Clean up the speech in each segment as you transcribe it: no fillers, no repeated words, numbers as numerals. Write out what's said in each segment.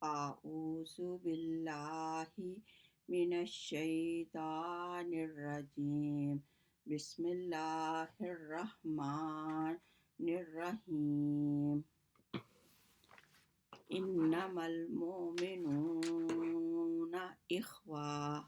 أعوذ بالله من الشيطان الرجيم. بسم الله الرحمن الرحيم. إنما المؤمنون إخوة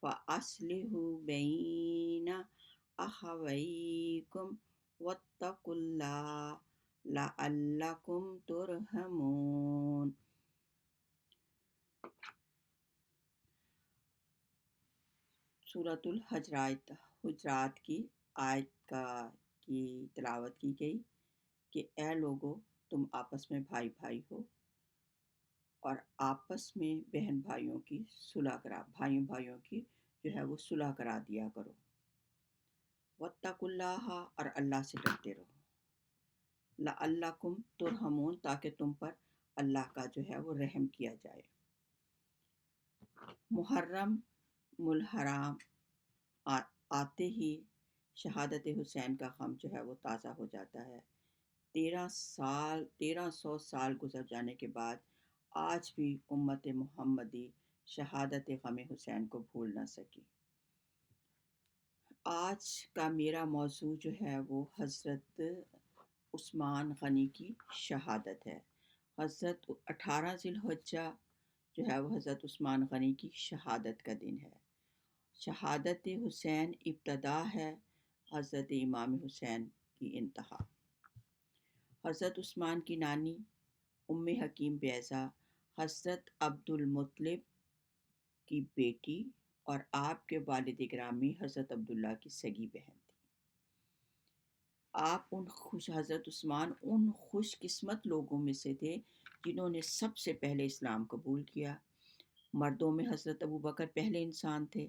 فأصلحوا بين أخويكم واتقوا الله لعلكم ترحمون. سورۃ حجرات کی آیت کی تلاوت کی گئی کہ اے لوگو، تم آپس میں بھائی بھائی ہو اور آپس میں بہن بھائیوں کی جو ہے وہ صلح کرا دیا کرو. واتقوا اللہ، اور اللہ سے ڈرتے رہو. لعلکم ترحمون، تاکہ تم پر اللہ کا جو ہے وہ رحم کیا جائے. محرم الحرام آتے ہی شہادت حسین کا غم جو ہے وہ تازہ ہو جاتا ہے. 1300 سال گزر جانے کے بعد آج بھی امت محمدی شہادت غم حسین کو بھول نہ سکی. آج کا میرا موضوع جو ہے وہ حضرت عثمان غنی کی شہادت ہے. حضرت 18 ذی الحجہ جو ہے وہ حضرت عثمان غنی کی شہادت کا دن ہے. شہادت حسین ابتدا ہے، حضرت امام حسین کی انتہا. حضرت عثمان کی نانی ام حکیم بیضہ حضرت عبدالمطلب کی بیٹی اور آپ کے والد گرامی حضرت عبداللہ کی سگی بہن تھی. حضرت عثمان ان خوش قسمت لوگوں میں سے تھے جنہوں نے سب سے پہلے اسلام قبول کیا. مردوں میں حضرت ابوبکر پہلے انسان تھے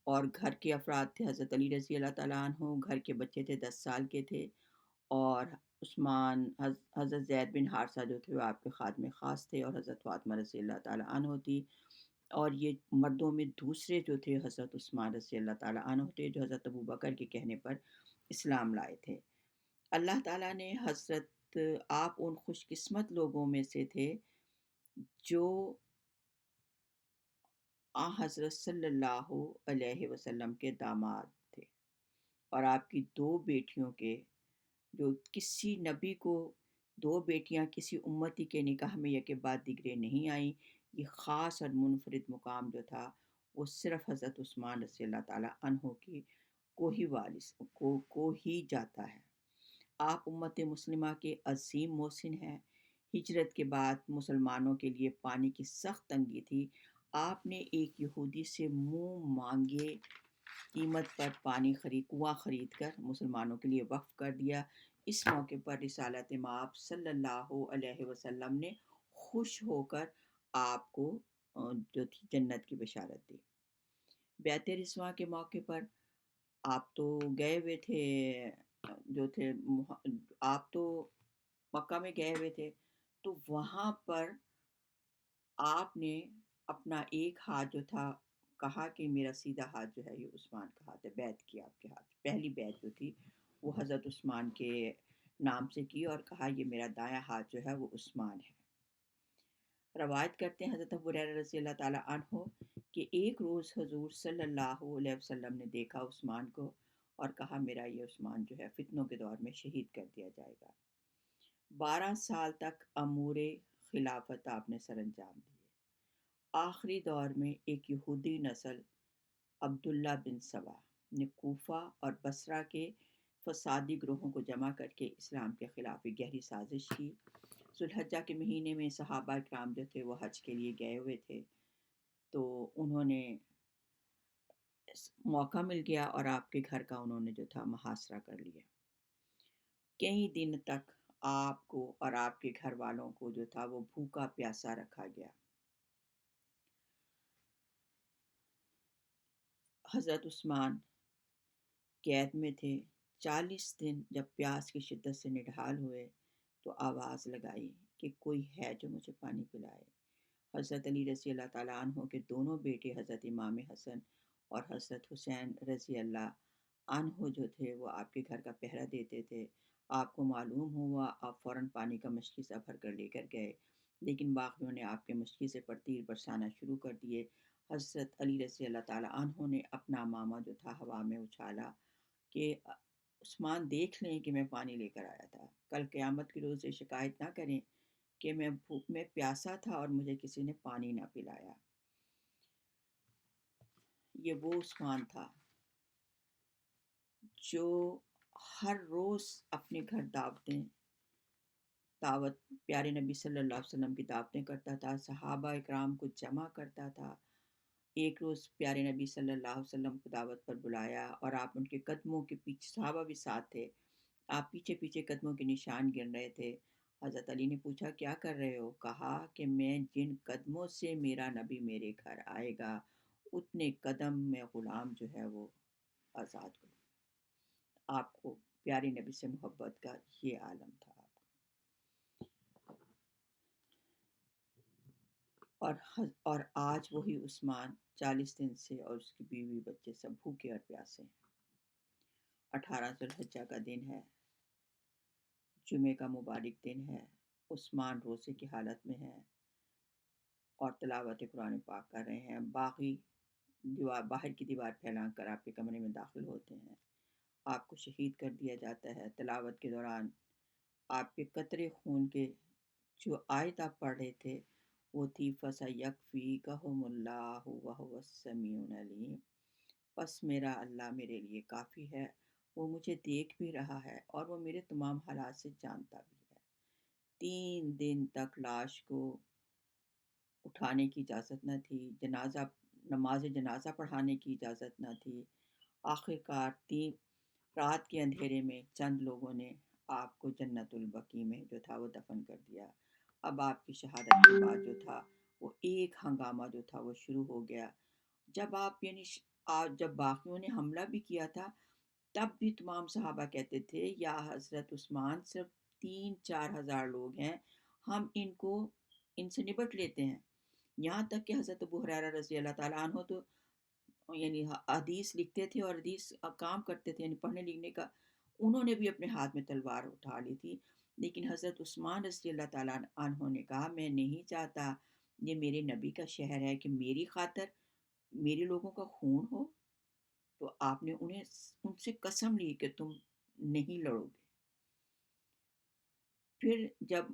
اور گھر کے افراد تھے حضرت علی رضی اللہ تعالیٰ عنہ، گھر کے بچے تھے 10 سال کے تھے، اور عثمان حضرت زید بن حارثہ جو تھے وہ آپ کے خادم خاص تھے، اور حضرت فاطمہ رضی اللہ تعالیٰ عنہ تھی. اور یہ مردوں میں دوسرے جو تھے حضرت عثمان رضی اللہ تعالیٰ عنہ تھے، جو حضرت ابوبکر کے کہنے پر اسلام لائے تھے. اللہ تعالیٰ نے آپ ان خوش قسمت لوگوں میں سے تھے جو حضرت صلی اللہ علیہ وسلم کے داماد تھے، اور آپ کی 2 بیٹیوں کے، جو کسی نبی کو 2 بیٹیاں کسی امتی کے نکاح میں یکے بعد دیگرے نہیں آئیں. یہ خاص اور منفرد مقام جو تھا وہ صرف حضرت عثمان رضی اللہ تعالیٰ عنہ کی کو ہی جاتا ہے. آپ امت مسلمہ کے عظیم محسن ہیں. ہجرت کے بعد مسلمانوں کے لیے پانی کی سخت تنگی تھی. آپ نے ایک یہودی سے منہ مانگے قیمت پر کنواں خرید کر مسلمانوں کے لیے وقف کر دیا. اس موقع پر رسالت مآب صلی اللہ علیہ وسلم نے خوش ہو کر آپ کو جو تھی جنت کی بشارت دی. بیعت رضوان کے موقع پر آپ تو گئے ہوئے تھے، آپ تو مکہ میں گئے ہوئے تھے، تو وہاں پر آپ نے اپنا ایک ہاتھ جو تھا کہا کہ میرا سیدھا ہاتھ جو ہے یہ عثمان کا ہاتھ ہے. بیعت کی آپ کے ہاتھ، پہلی بیعت جو تھی وہ حضرت عثمان کے نام سے کی اور کہا یہ میرا دایاں ہاتھ جو ہے وہ عثمان ہے. روایت کرتے ہیں حضرت ابو ہریرہ رضی اللہ تعالیٰ عنہ کہ ایک روز حضور صلی اللہ علیہ وسلم نے دیکھا عثمان کو اور کہا میرا یہ عثمان جو ہے فتنوں کے دور میں شہید کر دیا جائے گا. 12 سال تک امور خلافت آپ نے سر انجام دیے. آخری دور میں ایک یہودی نسل عبداللہ بن سبا نے کوفہ اور بصرہ کے فسادی گروہوں کو جمع کر کے اسلام کے خلاف ایک گہری سازش کی. ذو الحجہ کے مہینے میں صحابہ کرام جو تھے وہ حج کے لیے گئے ہوئے تھے، تو انہوں نے موقع مل گیا اور آپ کے گھر کا انہوں نے جو تھا محاصرہ کر لیا. کئی دن تک آپ کو اور آپ کے گھر والوں کو جو تھا وہ بھوکا پیاسا رکھا گیا. حضرت عثمان قید میں تھے. 40 دن جب پیاس کی شدت سے نڈھال ہوئے تو آواز لگائی کہ کوئی ہے جو مجھے پانی پلائے. حضرت علی رضی اللہ تعالیٰ عنہ کے دونوں بیٹے حضرت امام حسن اور حضرت حسین رضی اللہ عنہ جو تھے وہ آپ کے گھر کا پہرا دیتے تھے. آپ کو معلوم ہوا، آپ فوراً پانی کا مشکیزہ بھر کر لے کر گئے. لیکن باقیوں نے آپ کے مشقی سے پر تیر برسانا شروع کر دیے۔ حضرت علی رضی اللہ تعالیٰ عنہ نے اپنا امامہ جو تھا ہوا میں اچھالا کہ عثمان دیکھ لیں کہ میں پانی لے کر آیا تھا، کل قیامت کے روز یہ شکایت نہ کریں کہ میں بھوک میں پیاسا تھا اور مجھے کسی نے پانی نہ پلایا۔ یہ وہ عثمان تھا جو ہر روز اپنے گھر دعوت پیارے نبی صلی اللہ علیہ وسلم کی دعوتیں کرتا تھا، صحابہ اکرام کو جمع کرتا تھا۔ ایک روز پیارے نبی صلی اللہ علیہ وسلم کو دعوت پر بلایا اور آپ ان کے قدموں کے پیچھے، صحابہ بھی ساتھ تھے، آپ پیچھے پیچھے قدموں کے نشان گن رہے تھے۔ حضرت علی نے پوچھا کیا کر رہے ہو؟ کہا کہ میں جن قدموں سے میرا نبی میرے گھر آئے گا اتنے قدم میں غلام جو ہے وہ آزاد کروں۔ آپ کو پیارے نبی سے محبت کا یہ عالم تھا آپ کا۔ اور آج وہی عثمان 40 دن سے اور اس کی بیوی بچے سب بھوکے اور پیاسے ہیں۔ 18 ذی الحجہ کا دن ہے، جمعے کا مبارک دن ہے، عثمان روزے کی حالت میں ہے اور تلاوت قرآن پاک کر رہے ہیں۔ باقی باہر کی دیوار پھیلا کر آپ کے کمرے میں داخل ہوتے ہیں، آپ کو شہید کر دیا جاتا ہے۔ تلاوت کے دوران آپ کے قطرے خون کے جو آیت آپ پڑھ رہے تھے وہ تھی فَسَيَكْفِيكَهُمُ اللَّهُ وَهُوَ السَّمِيعُ الْعَلِيمُ، پس میرا اللہ میرے لیے کافی ہے، وہ مجھے دیکھ بھی رہا ہے اور وہ میرے تمام حالات سے جانتا بھی ہے۔ 3 دن تک لاش کو اٹھانے کی اجازت نہ تھی، نماز جنازہ پڑھانے کی اجازت نہ تھی۔ آخر کار 3 رات کے اندھیرے میں چند لوگوں نے آپ کو جنت البقیع میں جو تھا وہ دفن کر دیا۔ اب آپ کی شہادت کے بعد جو تھا وہ ایک ہنگامہ جو تھا وہ شروع ہو گیا۔ جب آپ جب باقیوں نے حملہ بھی کیا تھا تب بھی تمام صحابہ کہتے تھے یا حضرت عثمان صرف 3-4 ہزار لوگ ہیں، ہم ان سے نبٹ لیتے ہیں۔ یہاں تک کہ حضرت ابو ہریرہ رضی اللہ تعالیٰ عنہ تو یعنی حدیث لکھتے تھے اور حدیث کام کرتے تھے، یعنی پڑھنے لکھنے کا، انہوں نے بھی اپنے ہاتھ میں تلوار اٹھا لی تھی۔ لیکن حضرت عثمان رضی اللہ تعالیٰ عنہ نے کہا میں نہیں چاہتا یہ میرے نبی کا شہر ہے کہ میری خاطر میرے لوگوں کا خون ہو۔ تو آپ نے ان سے قسم لی کہ تم نہیں لڑو گے۔ پھر جب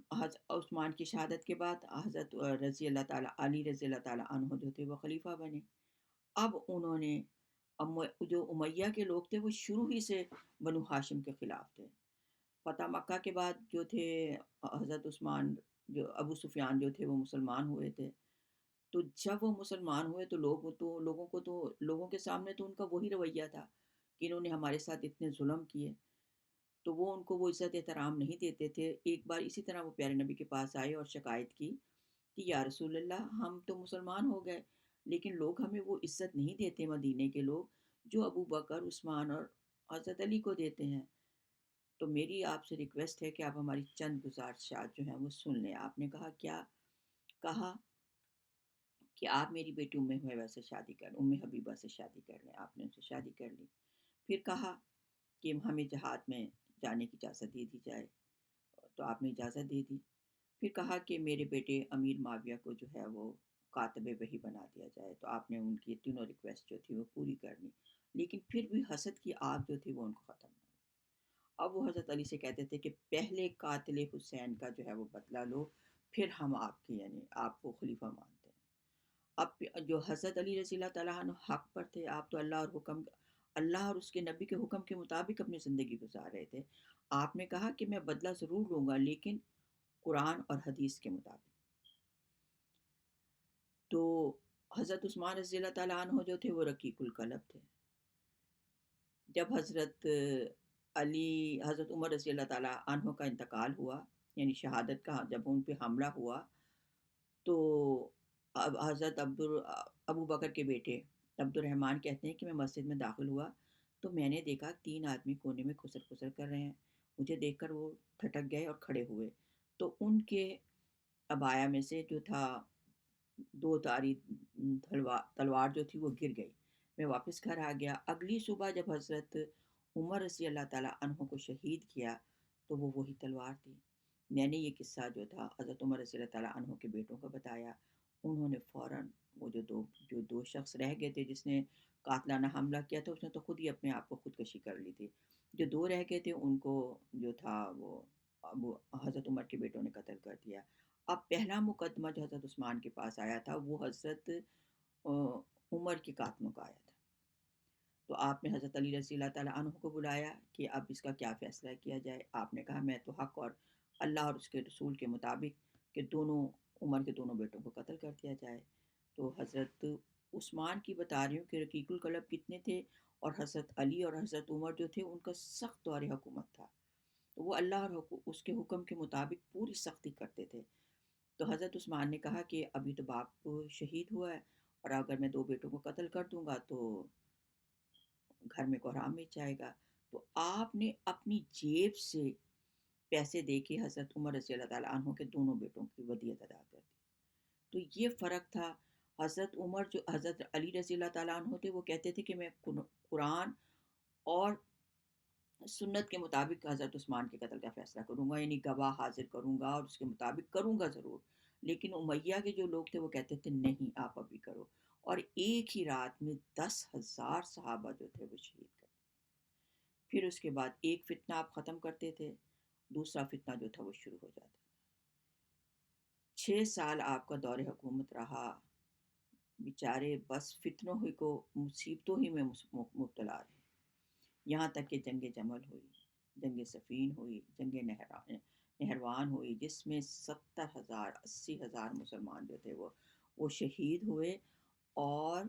عثمان کی شہادت کے بعد حضرت رضی اللہ تعالیٰ علی رضی اللہ تعالیٰ عنہ جو تھے وہ خلیفہ بنے۔ اب انہوں نے جو امیہ کے لوگ تھے وہ شروع ہی سے بنو ہاشم کے خلاف تھے۔ فتح مکہ کے بعد جو تھے حضرت عثمان، جو ابو سفیان جو تھے وہ مسلمان ہوئے تھے، تو جب وہ مسلمان ہوئے تو لوگوں کے سامنے تو ان کا وہی رویہ تھا کہ انہوں نے ہمارے ساتھ اتنے ظلم کیے، تو وہ ان کو وہ عزت احترام نہیں دیتے تھے۔ ایک بار اسی طرح وہ پیارے نبی کے پاس آئے اور شکایت کی کہ یا رسول اللہ ہم تو مسلمان ہو گئے لیکن لوگ ہمیں وہ عزت نہیں دیتے مدینے کے لوگ جو ابو بکر، عثمان اور حضرت علی کو دیتے ہیں، تو میری آپ سے ریکویسٹ ہے کہ آپ ہماری چند گزارشات جو ہیں وہ سن لیں۔ آپ نے کہا کیا؟ کہا کہ آپ میری بیٹی ام حبیبہ سے شادی کر لیں۔ آپ نے ان سے شادی کر لی۔ پھر کہا کہ ہمیں جہاد میں جانے کی اجازت دے دی جائے، تو آپ نے اجازت دے دی۔ پھر کہا کہ میرے بیٹے امیر معاویہ کو جو ہے وہ کاتب وحی بنا دیا جائے، تو آپ نے ان کی تینوں ریکویسٹ جو تھی وہ پوری کرنی۔ لیکن پھر بھی حسد کی آگ جو تھی وہ ان کو ختم نہ ہوئی۔ اب وہ حضرت علی سے کہتے تھے کہ پہلے قاتل حسین کا جو ہے وہ بدلہ لو، پھر ہم آپ کی یعنی آپ کو خلیفہ مانتے ہیں۔ اب جو حضرت علی رضی اللہ تعالیٰ عنہ حق پر تھے، آپ تو اللہ اور اس کے نبی کے حکم کے مطابق اپنی زندگی گزار رہے تھے۔ آپ نے کہا کہ میں بدلہ ضرور لوں گا لیکن قرآن اور حدیث کے مطابق۔ تو حضرت عثمان رضی اللہ تعالیٰ عنہ جو تھے وہ رقیق القلب تھے۔ جب حضرت عمر رضی اللہ تعالیٰ عنہ کا انتقال ہوا، یعنی شہادت کا جب ان پہ حملہ ہوا، تو اب حضرت ابو بکر کے بیٹے عبد الرحمن کہتے ہیں کہ میں مسجد میں داخل ہوا تو میں نے دیکھا 3 آدمی کونے میں خسر خسر کر رہے ہیں۔ مجھے دیکھ کر وہ ٹھٹک گئے اور کھڑے ہوئے، تو ان کے عبایا میں سے جو تھا 2 تاری تلوار جو تھی وہ گر گئی۔ میں واپس گھر آ گیا۔ اگلی صبح جب حضرت عمر رضی اللہ تعالیٰ عنہ کو شہید کیا تو وہ وہی تلوار تھی۔ میں نے یہ قصہ جو تھا حضرت عمر رضی اللہ تعالیٰ عنہ کے بیٹوں کو بتایا، انہوں نے فوراً وہ جو دو شخص رہ گئے تھے جس نے قاتلانہ حملہ کیا تھا، اس نے تو خود ہی اپنے آپ کو خودکشی کر لی تھی، جو دو رہ گئے تھے ان کو جو تھا وہ حضرت عمر کے بیٹوں نے قتل کر دیا۔ اب پہلا مقدمہ جو حضرت عثمان کے پاس آیا تھا وہ حضرت عمر کے قاتلوں کا آیا تھا، تو آپ نے حضرت علی رضی اللہ تعالیٰ عنہ کو بلایا کہ اب اس کا کیا فیصلہ کیا جائے۔ آپ نے کہا میں تو حق اور اللہ اور اس کے رسول کے مطابق کہ دونوں عمر کے دونوں بیٹوں کو قتل کر دیا جائے۔ تو حضرت عثمان کی بتا رہی ہوں کہ رقیق القلب کتنے تھے، اور حضرت علی اور حضرت عمر جو تھے ان کا سخت دور حکومت تھا، تو وہ اللہ اور اس کے حکم کے مطابق پوری سختی کرتے تھے۔ تو حضرت عثمان نے کہا کہ ابھی تو باپ شہید ہوا ہے، اور اگر میں دو بیٹوں کو قتل کر دوں گا تو گھر میں کوحرام مچ جائے گا۔ تو آپ نے اپنی جیب سے پیسے دے کے حضرت عمر رضی اللہ تعالیٰ عنہ کے دونوں بیٹوں کی ودیت ادا کر دی۔ تو یہ فرق تھا۔ حضرت عمر جو حضرت علی رضی اللہ تعالیٰ عنہ تھے وہ کہتے تھے کہ میں قرآن اور سنت کے مطابق حضرت عثمان کے قتل کا فیصلہ کروں گا، یعنی گواہ حاضر کروں گا اور اس کے مطابق کروں گا ضرور۔ لیکن امیہ کے جو لوگ تھے وہ کہتے تھے نہیں آپ ابھی کرو، اور ایک ہی رات میں 10,000 صحابہ جو تھے وہ شہید کر دیے۔ پھر اس کے بعد ایک فتنہ آپ ختم کرتے تھے، دوسرا فتنہ جو تھا وہ شروع ہو جاتا تھا۔ 6 سال آپ کا دور حکومت رہا، بیچارے بس فتنوں ہی کو مصیبتوں ہی میں مبتلا رہے، یہاں تک کہ جنگ جمل ہوئی، جنگ صفین ہوئی، جنگ نہروان ہوئی، جس میں 70,000 80,000 مسلمان جو تھے وہ شہید ہوئے، اور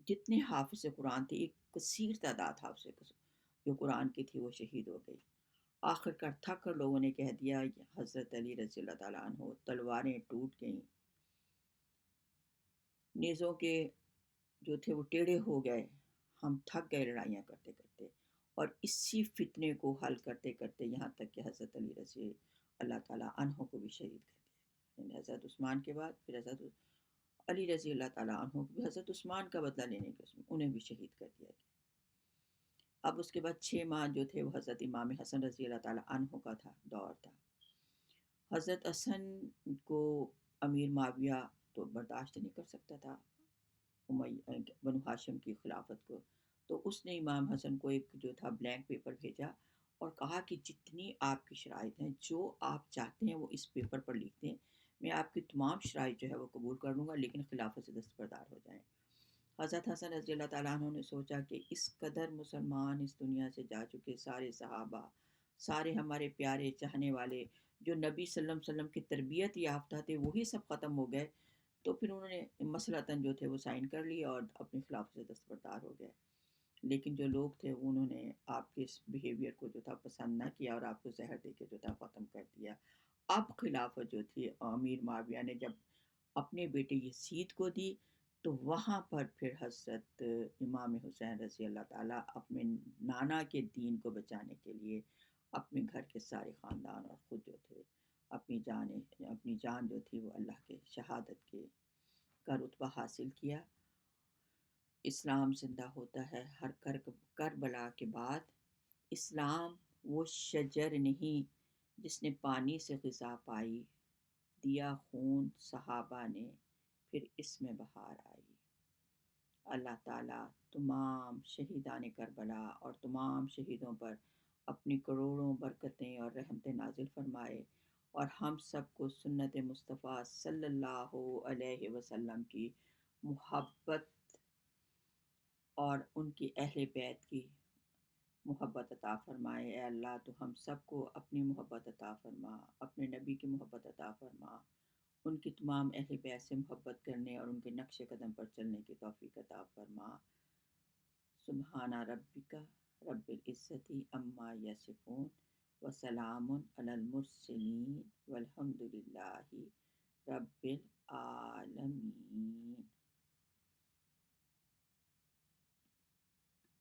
جتنے حافظ قرآن تھے ایک کثیر تعداد حافظ جو قرآن کی تھی وہ شہید ہو گئی۔ آخر کار تھک کر لوگوں نے کہہ دیا حضرت علی رضی اللہ تعالیٰ عنہ تلواریں ٹوٹ گئیں، نیزوں کے جو تھے وہ ٹیڑھے ہو گئے، ہم تھک گئے لڑائیاں کرتے کرتے، اور اسی فتنے کو حل کرتے کرتے یہاں تک کہ حضرت علی رضی اللہ تعالیٰ عنہ کو بھی شہید کر دیا، یعنی حضرت عثمان کے بعد پھر حضرت علی رضی اللہ تعالیٰ عنہ کو بھی حضرت عثمان کا بدلہ لینے کے اس میں انہیں بھی شہید کر دیا گیا۔ اب اس کے بعد 6 ماہ جو تھے وہ حضرت امام حسن رضی اللہ تعالیٰ عنہ کا دور تھا۔ حضرت حسن کو امیر معاویہ تو برداشت نہیں کر سکتا تھا بنو ہاشم کی خلافت کو، تو اس نے امام حسن کو ایک جو تھا بلینک پیپر بھیجا اور کہا کہ جتنی آپ کی شرائط ہیں، جو آپ چاہتے ہیں وہ اس پیپر پر لکھ دیں، میں آپ کی تمام شرائط جو ہے وہ قبول کر لوں گا، لیکن خلافت سے دستبردار ہو جائیں۔ حضرت حسن رضی اللہ تعالیٰ عنہ نے سوچا کہ اس قدر مسلمان اس دنیا سے جا چکے، سارے صحابہ، سارے ہمارے پیارے چاہنے والے جو نبی صلی اللہ علیہ وسلم کی تربیت یافتہ تھے وہی سب ختم ہو گئے، تو پھر انہوں نے مسلطاً جو تھے وہ سائن کر لیے اور اپنی خلافت سے دستبردار ہو گئے۔ لیکن جو لوگ تھے انہوں نے آپ کے اس بیہیویئر کو جو تھا پسند نہ کیا اور آپ کو زہر دے کے جو تھا ختم کر دیا۔ اب خلافت جو تھی امیر معاویہ نے جب اپنے بیٹے یزید کو دی، تو وہاں پر پھر حضرت امام حسین رضی اللہ تعالیٰ اپنے نانا کے دین کو بچانے کے لیے اپنے گھر کے سارے خاندان اور خود جو تھے اپنی جان جو تھی وہ اللہ کے شہادت کے کا رتبہ حاصل کیا۔ اسلام زندہ ہوتا ہے ہر کربلا کے بعد۔ اسلام وہ شجر نہیں جس نے پانی سے غذا پائی، دیا خون صحابہ نے پھر اس میں بہار آئی۔ اللہ تعالیٰ تمام شہیدان کربلا اور تمام شہیدوں پر اپنی کروڑوں برکتیں اور رحمتیں نازل فرمائے، اور ہم سب کو سنت مصطفیٰ صلی اللہ علیہ وسلم کی محبت اور ان کی اہل بیت کی محبت عطا فرمائے۔ اے اللہ تو ہم سب کو اپنی محبت عطا فرما، اپنے نبی کی محبت عطا فرما، ان کی تمام اہل بیت سے محبت کرنے اور ان کے نقش قدم پر چلنے کی توفیق عطا فرما۔ سبحان ربک رب العزت عما یصفون وسلام علی المرسلین